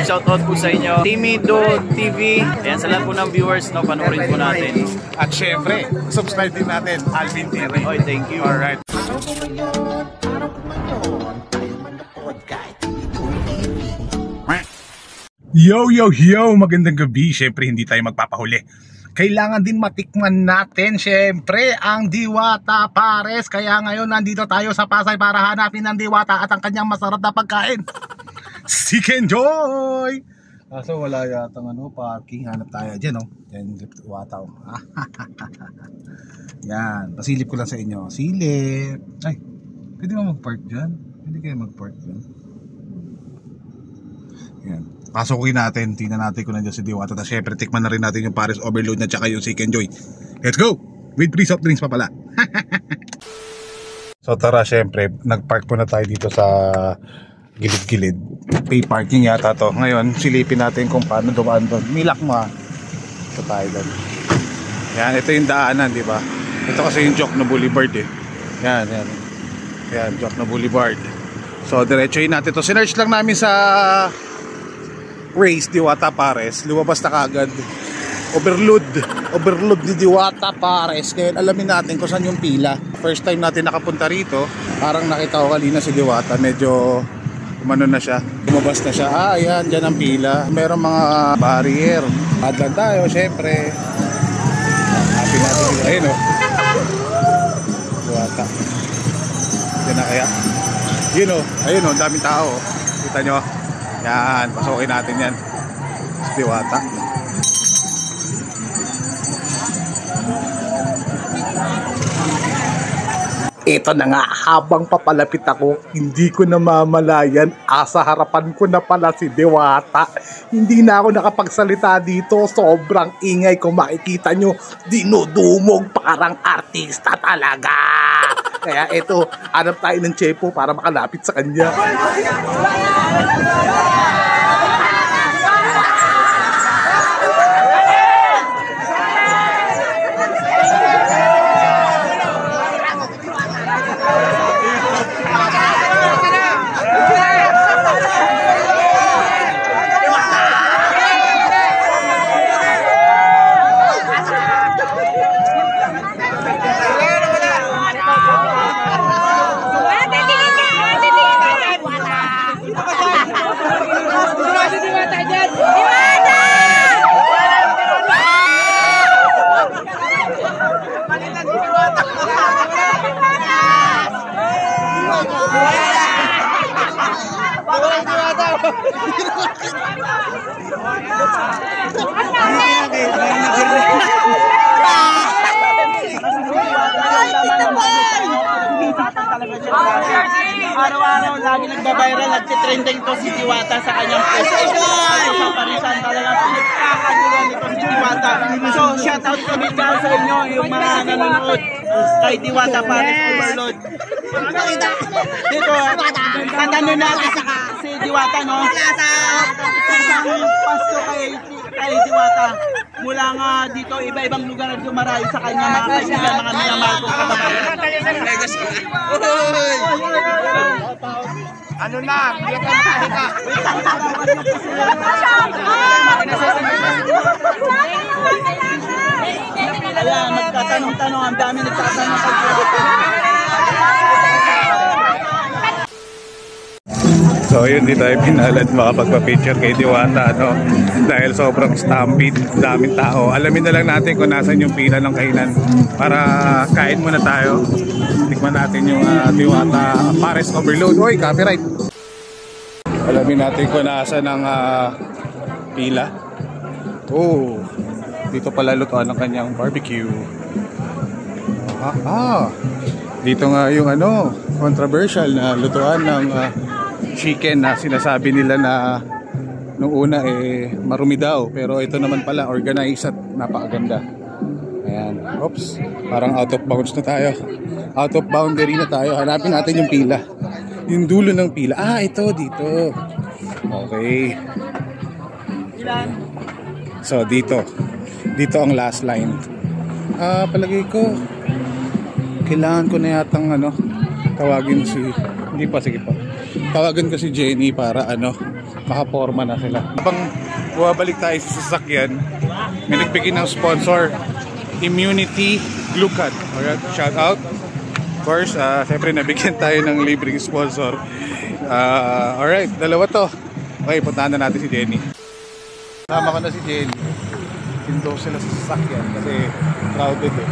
shoutout po sa inyo. Timido TV. Ayan, sa lahat po ng viewers, no, panoorin po natin. At syempre, subscribe din natin, Alvin TV. Oy, thank you. Alright. Yo, yo, yo! Magandang gabi. Syempre, hindi tayo magpapahuli. Kailangan din matikman natin, syempre, ang Diwata Pares. Kaya ngayon, nandito tayo sa Pasay para hanapin ang Diwata at ang kanyang masarap na pagkain. Si Kenjoy! So, wala yatang parking. Hanap tayo dyan, Yan, Diwata, Yan, pasilip ko lang sa inyo. Silip. Ay, pwede mo mag-park dyan? Pwede kayo mag-park dyan? Yan. Pasukin natin, tingnan natin kung nandiyan si Diwata. Tapos syempre tikman na rin natin yung Pares Overload na tsaka yung Si Kenjoy. Let's go! With free soft drinks pa pala. So tara, syempre nagpark po na tayo dito sa gilid-gilid. Pay parking yata to. Ngayon silipin natin kung paano dumaan doon. Milak mo Ito tayo doon. Yan, ito yung daanan, di ba? Ito kasi yung Jokno Boulevard Yan, yan. Yan, Jokno Boulevard. So diretsohin natin to. Sinearch lang namin sa Race Diwata Pares, lumabas na kagad overload ni Diwata Pares. Kaya alamin natin kung saan yung pila. First time natin nakapunta rito. Parang nakita ko kanina si Diwata, medyo umano na siya, lumabas na siya. Ayan, dyan ang pila. Meron mga barrier. Adlan tayo, syempre. Happy natin. Ayun Diwata. Yan na kaya. Yun ayun daming tao. Kita nyo. Yan, pasukin natin yan. Diwata. Ito na nga, habang papalapit ako, hindi ko namamalayan, sa harapan ko na pala si Diwata. Hindi na ako nakapagsalita dito, sobrang ingay. Kung makikita nyo, dinudumog, parang artista talaga. Kaya ito, hanap tayo ng tsepo para makalapit sa kanya. Araw-araw lagi nagbabiral, nagtitrending to si Diwata sa kanyang post. Sa parisan talaga pinagkakagulan nito si Diwata. So shoutout kami dyan sa inyo yung mga nanonood kay Diwata Pares Overload. Dito, tatanong natin si Diwata, isang pasto kay Diwata. Mula nga dito, iba-ibang lugar na dumarayo sa kanya, mga kaibigan, mga minamahal kong kababayan. Ano na? Hindi ka makahika. Ayan, magtatanong-tanong. Ang dami nagtatanong. So yun, di tayo pinalad makapagpa-picture kay Diwata, dahil sobrang stampede, daming tao. Alamin na lang natin kung nasan yung pila ng kainan para kain muna tayo. Tikman natin yung Diwata Pares Overload. Oy, copyright! Alamin natin kung nasan ang pila. Dito pala lutuan ng kanyang barbecue. Dito nga yung controversial na lutuan ng chicken na sinasabi nila na nung una marumi daw, pero ito naman pala organized at napakaganda. Ayan, oops, parang out of bounds na tayo, out of boundary na tayo. Hanapin natin yung pila, yung dulo ng pila. Ito dito. Okay, so dito ang last line. Palagay ko kailangan ko na yatang tawagin si, hindi pa, sige pa, tawagan ko si Jenny para nakaporma na sila. Habang bumabalik tayo sa sasakyan, may nagbigay ng sponsor, Immunity Glucan. Alright, shout out. Of course, siyempre nabigyan tayo ng libreng sponsor. Alright, dalawa to. Okay, puntahan na natin si Jenny. Sama ko na si Jenny. Pinto sila sa sasakyan kasi crowded eh.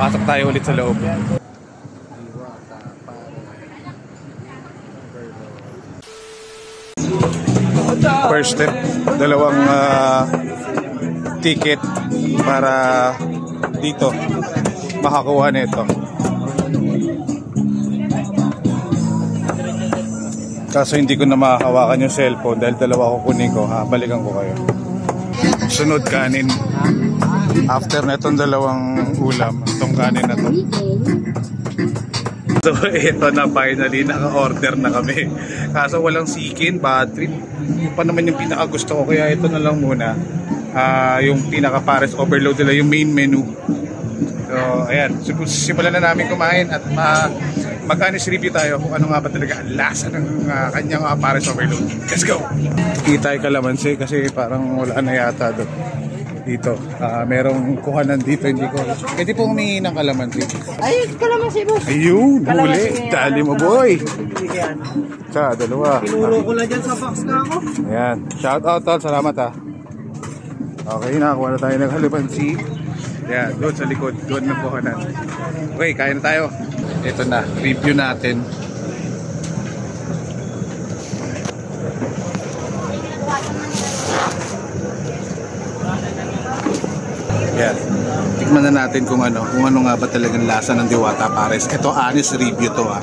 Pasok tayo ulit sa loob. First step, dalawang ticket para dito makakuha nito. Kaso hindi ko na makahawakan yung cellphone dahil dalawa kukunin ko. Balikan ko kayo. Sunod kanin. After na itong dalawang ulam, itong kanin na to. So ito na, finally naka-order na kami. Kaso walang sikin, bad trip. Yung pa naman yung pinaka gusto ko, kaya ito na lang muna. Yung pinaka pares overload nila, yung main menu. So ayan, simulan na namin kumain at mag-honest review tayo kung ano nga ba talaga ang lasa ng kanyang pares overload. Let's go! Kita yung kalamansi kasi parang wala na yata doon. Dito, merong kuhanan dito, hindi ko. Pwede po humingi ng kalamansi. Ay, kalamansi boss. Ayun, huli. Dali mo boy. Sa, dalawa. Tinuro ko lang dyan sa box na ako. Ayan, shout out tol, salamat ha. Okay, nakakuha na tayo ng kalamansi. Ayan, doon sa likod, doon ng kuhanan. Okay, kain na tayo. Ito na, review natin. Yan. Tikman na natin kung ano nga ba talagang lasa ng Diwata Pares. Ito honest review to ha.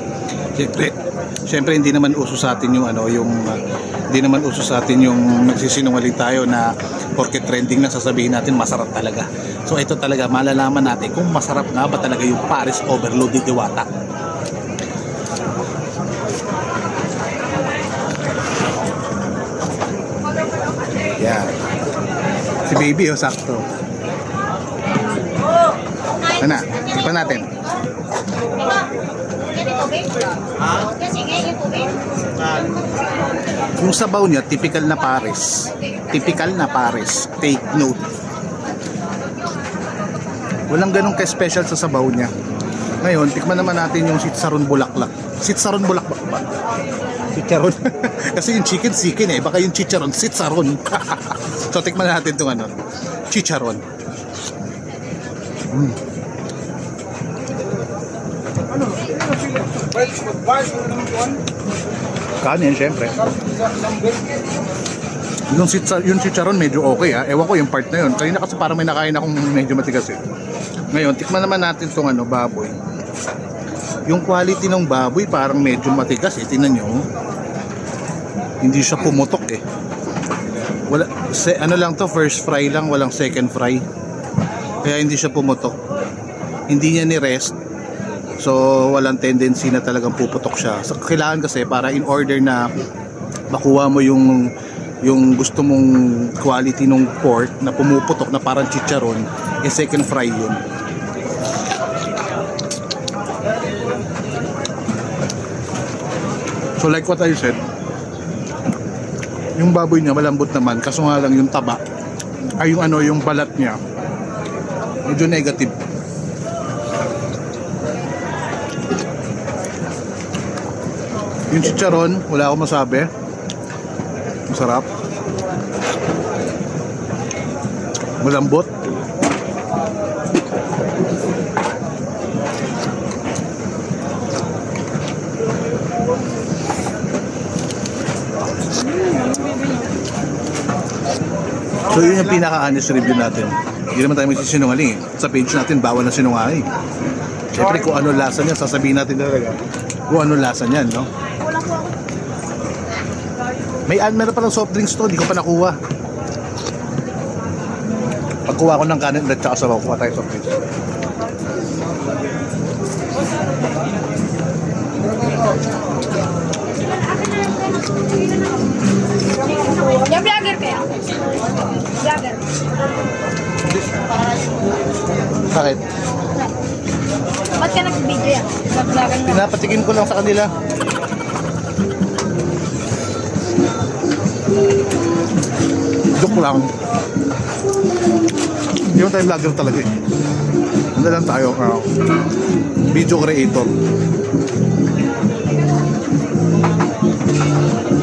Siyempre hindi naman uso sa atin yung hindi naman uso sa atin yung magsisinungaling tayo na porket trending na sasabihin natin masarap talaga. So ito talaga malalaman natin kung masarap nga ba talaga yung Pares Overload ni Diwata. Yan. Si baby sakto. Ano? Tikman natin. Yung sabaw niya, typical na Pares. Typical na Pares. Take note. Walang ganun ka-special sa sabaw niya. Ngayon, tikman naman natin yung sitsaron bulaklak. Sitsaron bulaklak ba? Chicharon. Kasi yung chicken eh. Baka yung chicharon, sitsaron. So, tikman natin itong chicharon. Kanin, syempre. Yung chicharon medyo okay ha. Ewan ko yung part na yun. Kanina kasi parang may nakain akong medyo matigas eh. Ngayon, tikman naman natin itong baboy. Yung quality ng baboy parang medyo matigas eh. Tingnan nyo. Hindi siya pumutok eh. Wala, lang to, first fry lang, walang second fry. Kaya hindi siya pumutok. Hindi niya ni-rest. So walang tendency na talagang puputok siya. So kailangan kasi para in order na makuha mo yung gusto mong quality ng pork na pumuputok na parang chicharon, second fry yun. So like what I said, yung baboy niya malambot naman, kaso nga lang yung taba ay yung balat niya medyo negative. Yung chicharon, wala akong masabi. Masarap. Malambot. So yun yung pinaka-honest review natin. Hindi naman tayo magsisinungaling eh. Sa page natin, bawal na sinungaling. Siyempre kung ano lasa niya, sasabihin natin talaga kung ano lasa niyan, no? Meron palang soft drinks to, hindi ko pa nakuha. Pagkuha ko ng kanin at saka sabaw, kuha tayo soft drinks. Yung vlogger kaya? Vlogger. Bakit? Ba't ka nag-video yan? Sa vlogger mo? Pinapatikin ko lang sa kanila. Joke lang. Hindi mo tayo vlogger talaga eh. Ano lang tayo, video creator.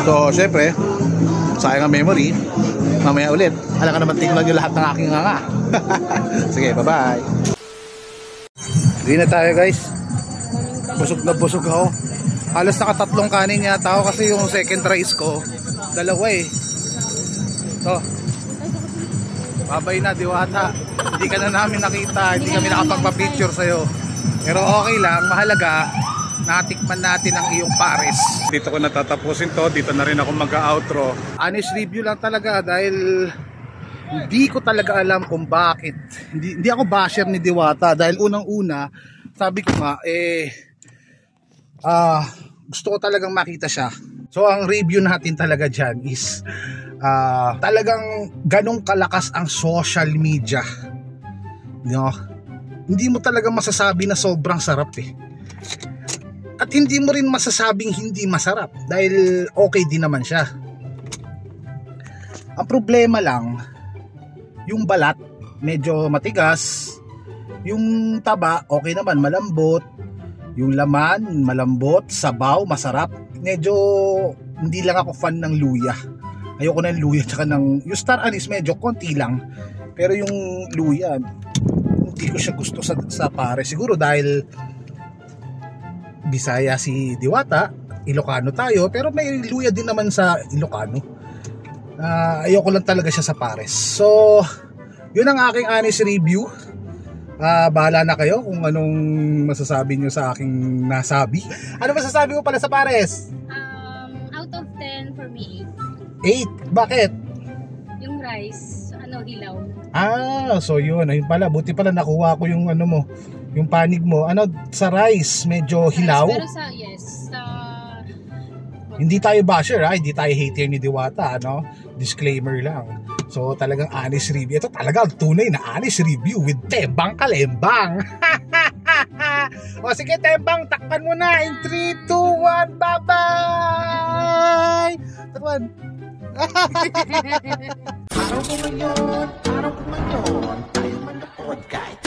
So, syempre, sayang ang memory. Mamaya ulit. Alam ka naman, tingnan nyo lahat ng aking nga. Sige, bye-bye. Hindi na tayo, guys. Busog na busog ako. Halos nakatatlong kanin yata ako kasi yung second rice ko, dalawa eh. So, babay na, Diwata. Hindi ka na namin nakita, hindi kami nakapagpa-picture sa'yo. Pero okay lang, mahalaga, natikman natin ang iyong pares. Dito ko natatapusin to, dito na rin ako mag-outro. Honest review lang talaga dahil hindi ko talaga alam kung bakit. Hindi ako basher ni Diwata dahil unang-una, sabi ko nga, gusto ko talagang makita siya. So ang review natin talaga dyan is talagang ganong kalakas ang social media. No? Hindi mo talaga masasabi na sobrang sarap eh. At hindi mo rin masasabing hindi masarap dahil okay din naman siya. Ang problema lang, yung balat medyo matigas, yung taba okay naman, malambot, yung laman malambot, sabaw masarap. Medyo hindi lang ako fan ng luya. Ayoko ng luya tsaka yung star anise medyo konti lang. Pero yung luya hindi ko siya gusto sa pare. Siguro dahil Bisaya si Diwata, Ilocano tayo, pero may luya din naman sa Ilocano. Ayoko lang talaga siya sa pares. So, yun ang aking honest review. Bahala na kayo kung anong masasabi nyo sa aking nasabi. Ano masasabi mo pala sa pares? Out of 10 for me, 8. Bakit? yung rice, hilaw. So yun, ayun pala, buti pala nakuha ko yung mo, yung panig mo. Sa rice, medyo hilaw. Pero Hindi tayo basher hindi tayo hater ni Diwata, disclaimer lang. So talagang honest review. Ito talaga tunay na honest review with Tembang Kalembang. O sige Tembang, takpan mo na in 3, 2, 1, bye-bye. Takpan. Araw ko ngayon, tayo man na podcast.